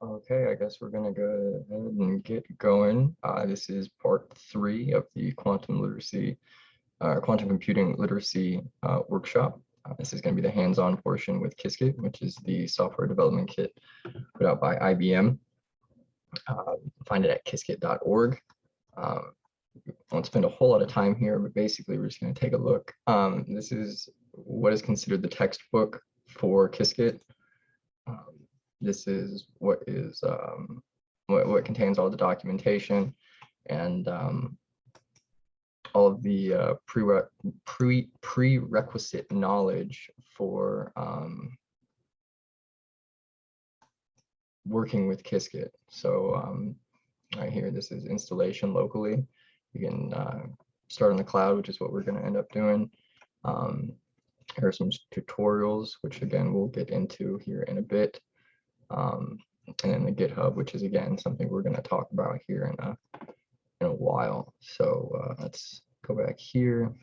Okay, I guess we're going to go ahead and get going. This is part 3 of the quantum computing literacy workshop. This is going to be the hands-on portion with Qiskit, which is the software development kit put out by IBM. Find it at qiskit.org. I won't spend a whole lot of time here, but basically we're just going to take a look. This is what is considered the textbook for Qiskit. This is what contains all the documentation and all of the prerequisite knowledge for working with Qiskit. So right here, this is installation locally. You can start on the cloud, which is what we're going to end up doing. Here are some tutorials, which again we'll get into here in a bit. And then the GitHub, which is again something we're going to talk about here in a while. So let's go back here.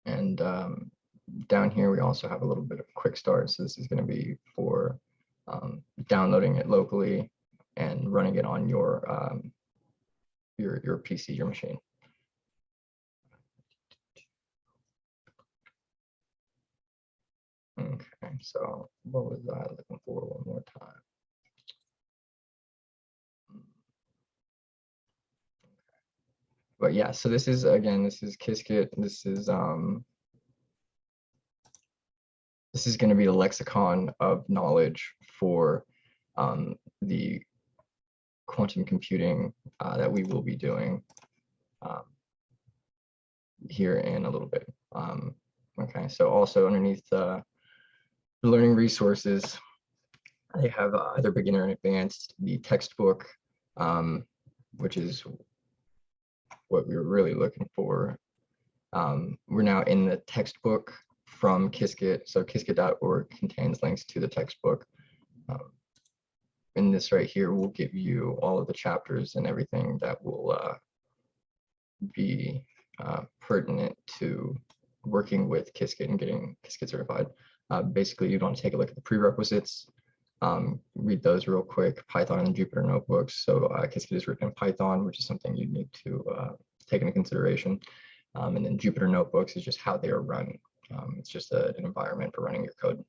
And down here we also have a little bit of quick start. So this is going to be for downloading it locally and running it on your PC, your machine. Okay, so what was I looking for one more time? But yeah, so this is, again, this is Qiskit. This is going to be the lexicon of knowledge for the quantum computing that we will be doing here in a little bit. Okay, so also underneath the learning resources, they have either beginner and advanced, the textbook, which is what we were really looking for. We're now in the textbook from Qiskit. So qiskit.org contains links to the textbook. And this right here will give you all of the chapters and everything that will be pertinent to working with Qiskit and getting Qiskit certified. Basically, you want to take a look at the prerequisites, read those real quick, Python and Jupyter notebooks. So Qiskit is written in Python, which is something you need to take into consideration. And then Jupyter notebooks is just how they are run. It's just an environment for running your code.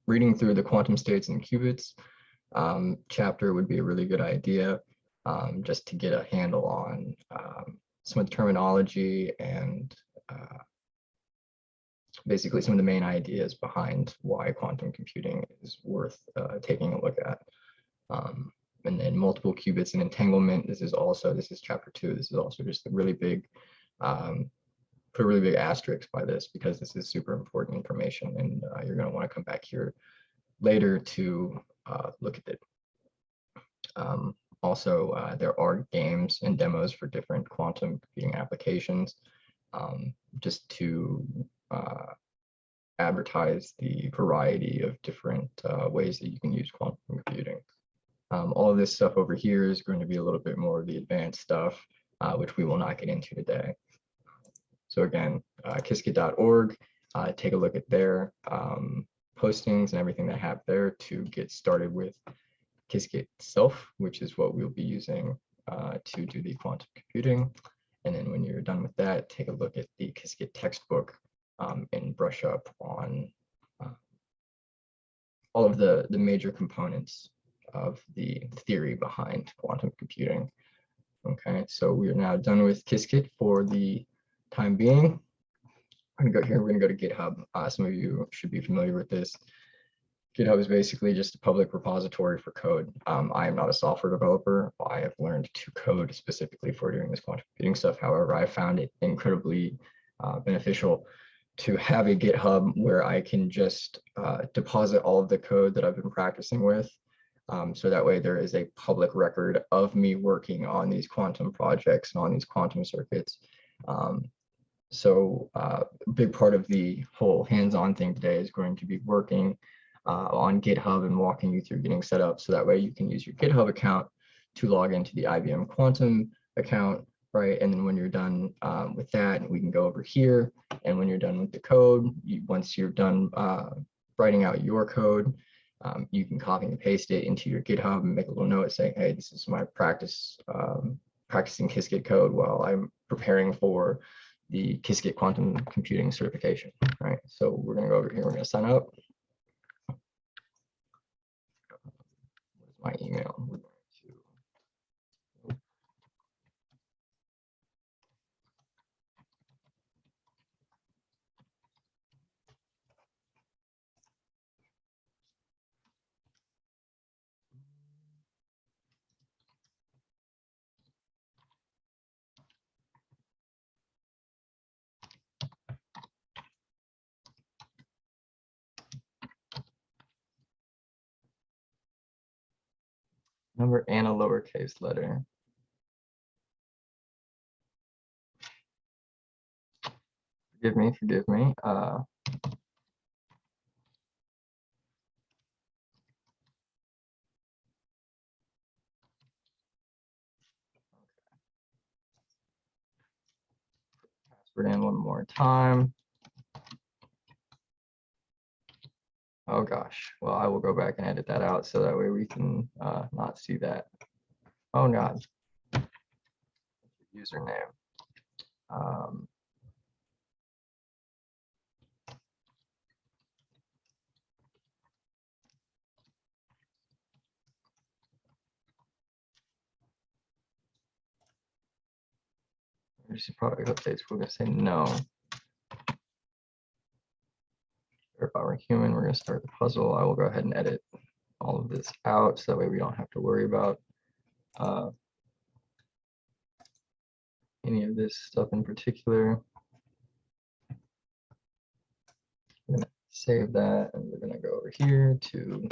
Reading through the quantum states and qubits chapter would be a really good idea, just to get a handle on some of the terminology and basically some of the main ideas behind why quantum computing is worth taking a look at. And then multiple qubits and entanglement. This is chapter 2. This is also just a really big, put a really big asterisk by this because this is super important information, and you're going to want to come back here later to look at it. Also, there are games and demos for different quantum computing applications, just to advertise the variety of different ways that you can use quantum computing. All of this stuff over here is going to be a little bit more of the advanced stuff, which we will not get into today. So again, qiskit.org, take a look at their postings and everything they have there to get started with Qiskit itself, which is what we'll be using to do the quantum computing. And then when you're done with that, take a look at the Qiskit textbook and brush up on all of the major components of the theory behind quantum computing. Okay, so we are now done with Qiskit for the time being. I'm gonna go here, we're gonna go to GitHub. Some of you should be familiar with this. GitHub is basically just a public repository for code. I am not a software developer. I have learned to code specifically for doing this quantum computing stuff. However, I found it incredibly beneficial to have a GitHub where I can just deposit all of the code that I've been practicing with. So that way there is a public record of me working on these quantum projects and on these quantum circuits. So a big part of the whole hands-on thing today is going to be working on GitHub and walking you through getting set up. So that way you can use your GitHub account to log into the IBM Quantum account, right? And then when you're done with that, we can go over here. And when you're done with the code, once you're done writing out your code, you can copy and paste it into your GitHub and make a little note saying, hey, this is my practice, practicing Qiskit code while I'm preparing for the Qiskit quantum computing certification, right? So we're gonna go over here, we're gonna sign up. What is my email? We're going to number and a lowercase letter. Forgive me. Password in one more time. Oh gosh, well, I will go back and edit that out so that way we can not see that. Oh God, username. Product updates, we're gonna say no. Or if I were human, we're gonna start the puzzle. I will go ahead and edit all of this out so that way we don't have to worry about any of this stuff in particular. I'm gonna save that and we're gonna go over here to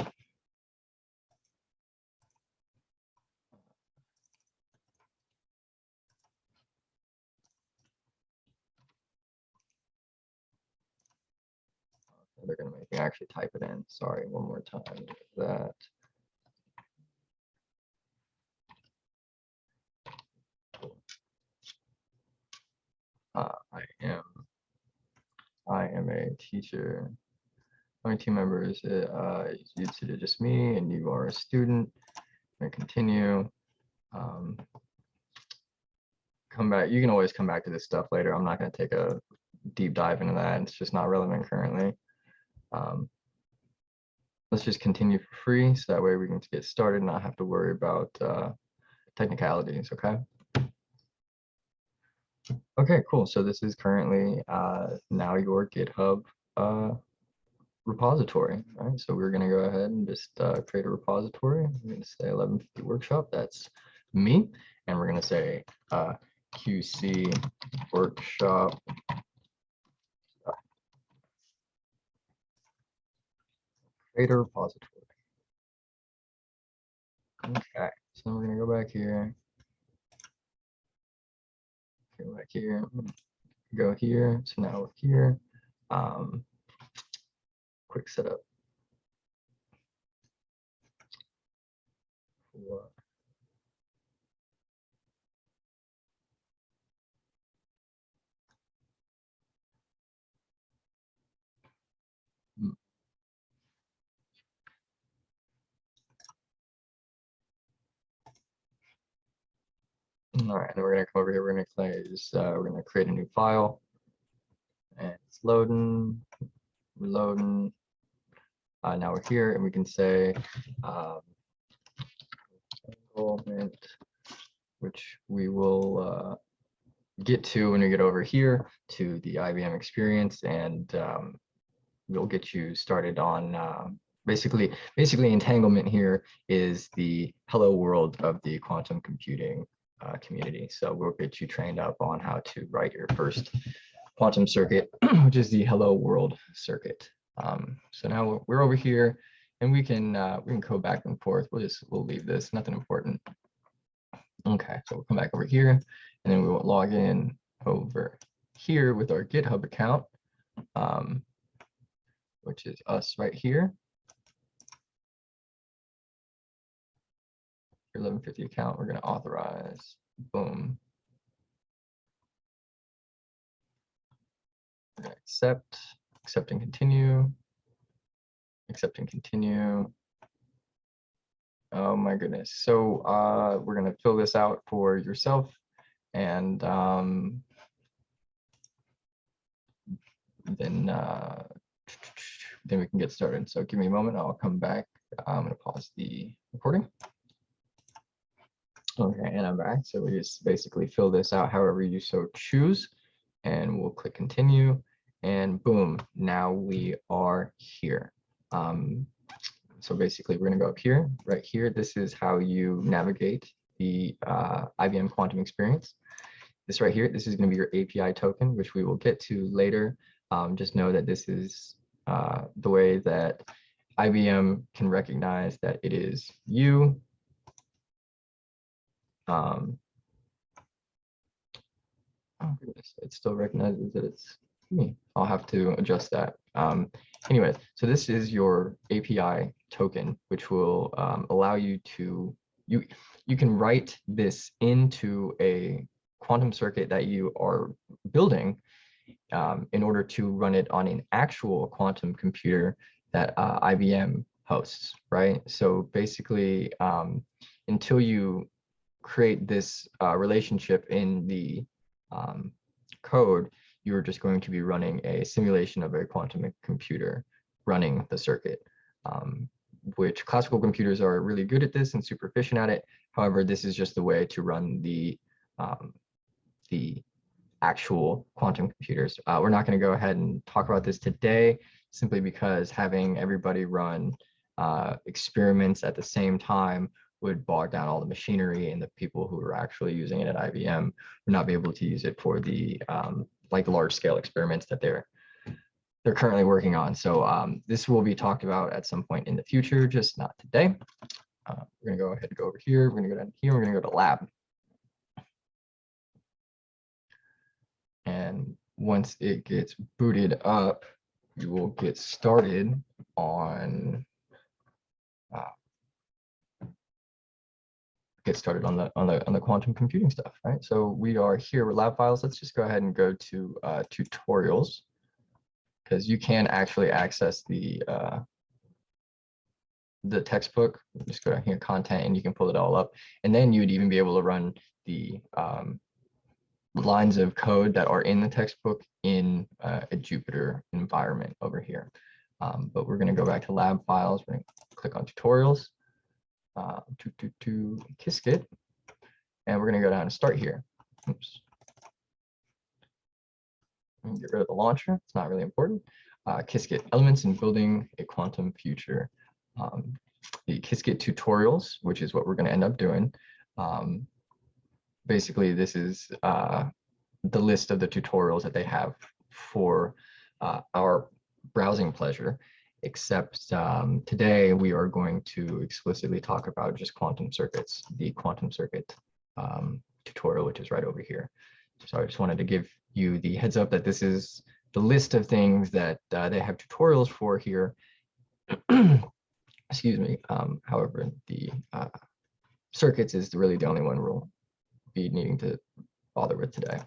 they're gonna make me actually type it in. Sorry, one more time. That I am a teacher. My team members, it's just me, and you are a student. I'm gonna continue. Come back. You can always come back to this stuff later. I'm not gonna take a deep dive into that. It's just not relevant currently. Let's just continue for free, so that way we can get started and not have to worry about technicalities. Okay. Okay, cool. So this is currently now your GitHub repository. All right, so we're going to go ahead and just create a repository. We're going to say 1150 workshop. That's me, and we're going to say QC workshop. Create a repository. Okay, so we're going to go back here. Go back here. Go here. So now we're here. Quick setup. All right, and we're gonna come over here. We're gonna create a new file, and it's loading, reloading. Now we're here, and we can say enrollment, which we will get to when we get over here to the IBM experience, and we'll get you started on basically entanglement here is the hello world of the quantum computing community. So we'll get you trained up on how to write your first quantum circuit, which is the hello world circuit. So now we're over here, and we can code back and forth. We'll leave this, nothing important. Okay, so we'll come back over here, and then we will log in over here with our GitHub account, which is us right here. Your 1150 account, we're going to authorize. Boom. We're going to accept and continue. Accept and continue. Oh my goodness. So we're gonna fill this out for yourself, and then we can get started. So give me a moment, I'll come back. I'm gonna pause the recording. Okay, and I'm back. So we just basically fill this out however you so choose, and we'll click continue, and boom, now we are here. So basically we're gonna go up here, right here. This is how you navigate the IBM Quantum Experience. This right here, this is gonna be your API token, which we will get to later. Just know that this is the way that IBM can recognize that it is you. Oh goodness, it still recognizes that it's me. I'll have to adjust that. Anyways, so this is your API token, which will allow you to, you can write this into a quantum circuit that you are building in order to run it on an actual quantum computer that IBM hosts, right? So basically, until you create this relationship in the code, you're just going to be running a simulation of a quantum computer running the circuit, which classical computers are really good at this and super efficient at it. However, this is just the way to run the actual quantum computers. We're not going to go ahead and talk about this today, simply because having everybody run experiments at the same time would bog down all the machinery, and the people who are actually using it at IBM would not be able to use it for the like large scale experiments that they're currently working on. So this will be talked about at some point in the future, just not today. We're going to go ahead and go over here. We're going to go down here. We're going to go to lab. And once it gets booted up, you will get started on the quantum computing stuff, right? So we are here with lab files. Let's just go ahead and go to tutorials, because you can actually access the textbook. Just go down here, content, and you can pull it all up. And then you'd even be able to run the lines of code that are in the textbook in a Jupyter environment over here. But we're going to go back to lab files. We're going to click on tutorials, to Qiskit, and we're going to go down and start here. Oops. And get rid of the launcher. It's not really important. Qiskit, elements in building a quantum future. The Qiskit tutorials, which is what we're going to end up doing. Basically, this is the list of the tutorials that they have for our browsing pleasure, except today we are going to explicitly talk about just quantum circuits, the quantum circuit tutorial, which is right over here. So I just wanted to give you the heads up that this is the list of things that they have tutorials for here. Excuse me. However, the circuits is really the only one we'll be needing to bother with today.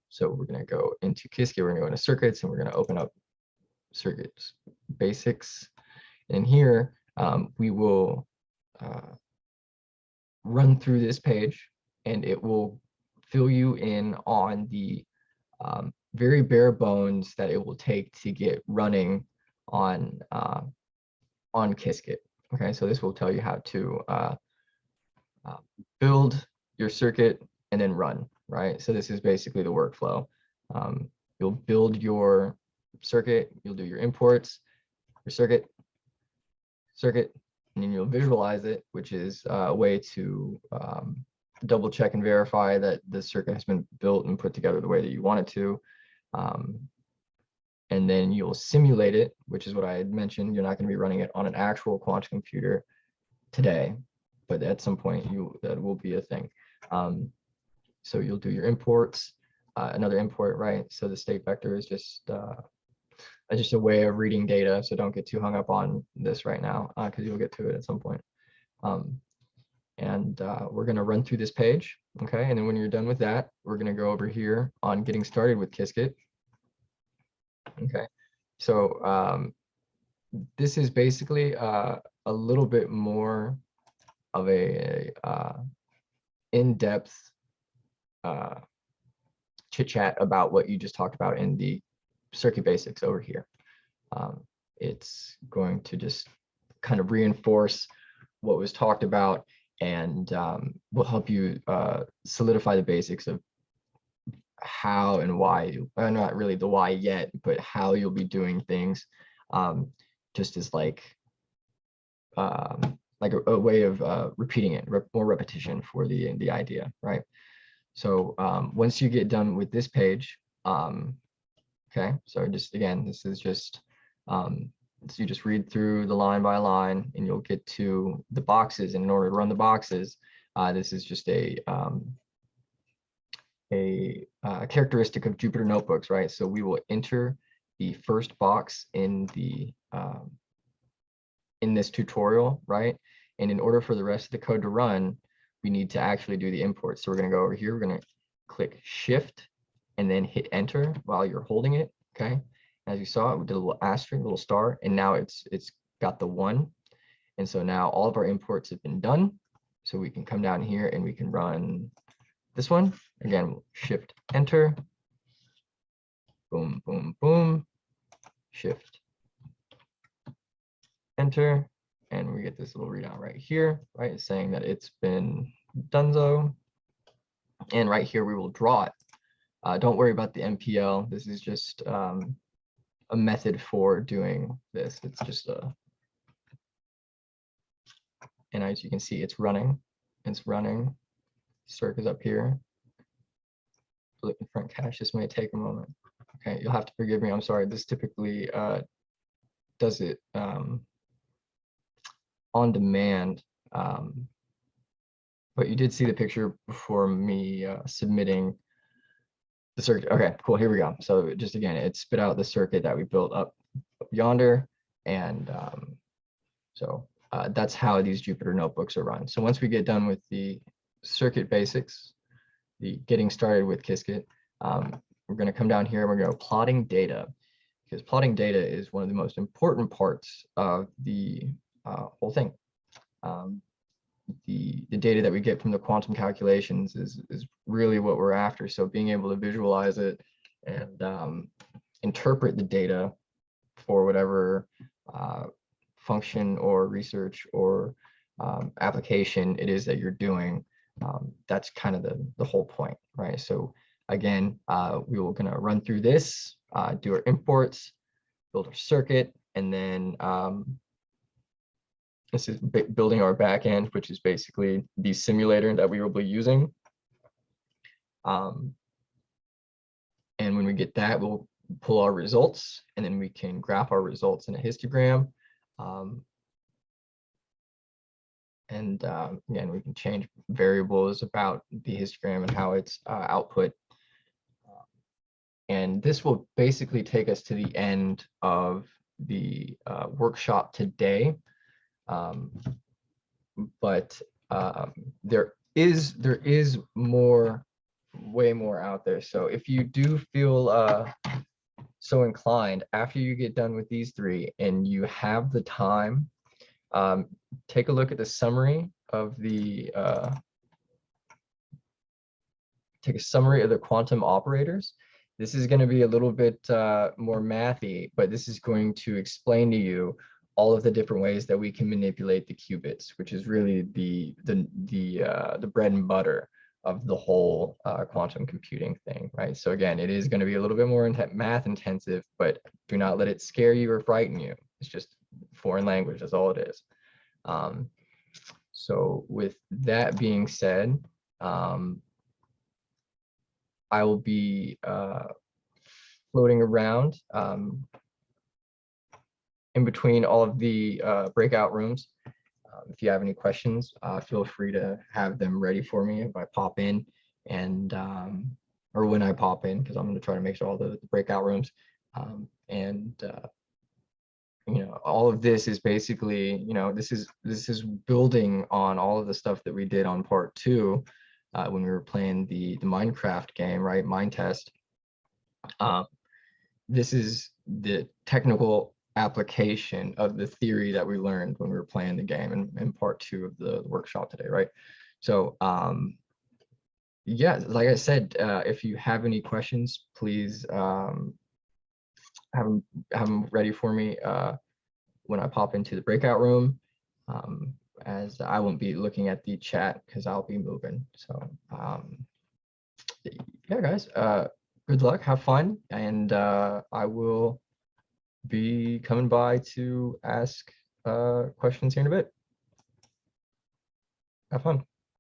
So we're going to go into Qiskit, we're going to go into circuits, and we're going to open up circuits basics. And here we will run through this page, and it will fill you in on the very bare bones that it will take to get running on Qiskit. Okay, so this will tell you how to build your circuit and then run, right? So this is basically the workflow. You'll build your circuit, you'll do your imports, your circuit, and then you'll visualize it, which is a way to double check and verify that the circuit has been built and put together the way that you want it to. And then you'll simulate it, which is what I had mentioned. You're not going to be running it on an actual quantum computer today, but at some point that will be a thing. So you'll do your imports, another import, right? So the state vector is just a way of reading data. So don't get too hung up on this right now, because you'll get to it at some point. And we're going to run through this page, okay? And then when you're done with that, we're going to go over here on getting started with Qiskit. Okay, so this is basically a little bit more of a in-depth chit chat about what you just talked about in the circuit basics over here. It's going to just kind of reinforce what was talked about, and will help you solidify the basics of how and why, not really the why yet, but how you'll be doing things, just as like a way of repeating it, more repetition for the idea, right? So once you get done with this page, okay, so just again, this is just, so you just read through the line by line and you'll get to the boxes. And in order to run the boxes, this is just a characteristic of Jupyter Notebooks, right? So we will enter the first box in the in this tutorial, right? And in order for the rest of the code to run, we need to actually do the import. So we're going to go over here. We're going to click Shift and then hit Enter while you're holding it. Okay. As you saw, we did a little asterisk, a little star, and now it's got the 1. And so now all of our imports have been done. So we can come down here and we can run this one. Again, Shift Enter. Boom, boom, boom. Shift Enter. And we get this little readout right here, right? Saying that it's been donezo. And right here, we will draw it. Don't worry about the MPL. This is just a method for doing this. It's just and as you can see, it's running. It's running. Circ is up here. Look in front cache. This may take a moment. Okay, you'll have to forgive me. I'm sorry. This typically does it on demand. But you did see the picture before me submitting the circuit. Okay, cool. Here we go. So just again, it spit out the circuit that we built up yonder, and so that's how these Jupyter Notebooks are run. So once we get done with the circuit basics, the getting started with Qiskit, we're going to come down here and we're going to go plotting data, because plotting data is one of the most important parts of the whole thing. The data that we get from the quantum calculations is really what we're after. So being able to visualize it and interpret the data for whatever function or research or application it is that you're doing, that's kind of the whole point, right? So again, we were going to run through this, do our imports, build our circuit, and then this is building our backend, which is basically the simulator that we will be using. And when we get that, we'll pull our results, and then we can graph our results in a histogram. Again, we can change variables about the histogram and how it's output. And this will basically take us to the end of the workshop today. But there is more, way more out there. So if you do feel so inclined, after you get done with these 3 and you have the time, take a look at the summary of the quantum operators. This is going to be a little bit more mathy, but this is going to explain to you all of the different ways that we can manipulate the qubits, which is really the bread and butter of the whole quantum computing thing, right? So again, it is going to be a little bit more math intensive, but do not let it scare you or frighten you. It's just foreign language, that's all it is. So with that being said, I will be floating around in between all of the breakout rooms. If you have any questions, feel free to have them ready for me if I pop in, and or when I pop in, because I'm going to try to make sure all the breakout rooms you know, all of this is basically, you know, this is building on all of the stuff that we did on part 2 when we were playing the Minecraft game, right? Minetest. This is the technical application of the theory that we learned when we were playing the game in part 2 of the workshop today, right? So yeah, like I said, if you have any questions, please have them ready for me when I pop into the breakout room, as I won't be looking at the chat because I'll be moving. So yeah, guys, good luck, have fun, and I will be coming by to ask questions here in a bit. Have fun.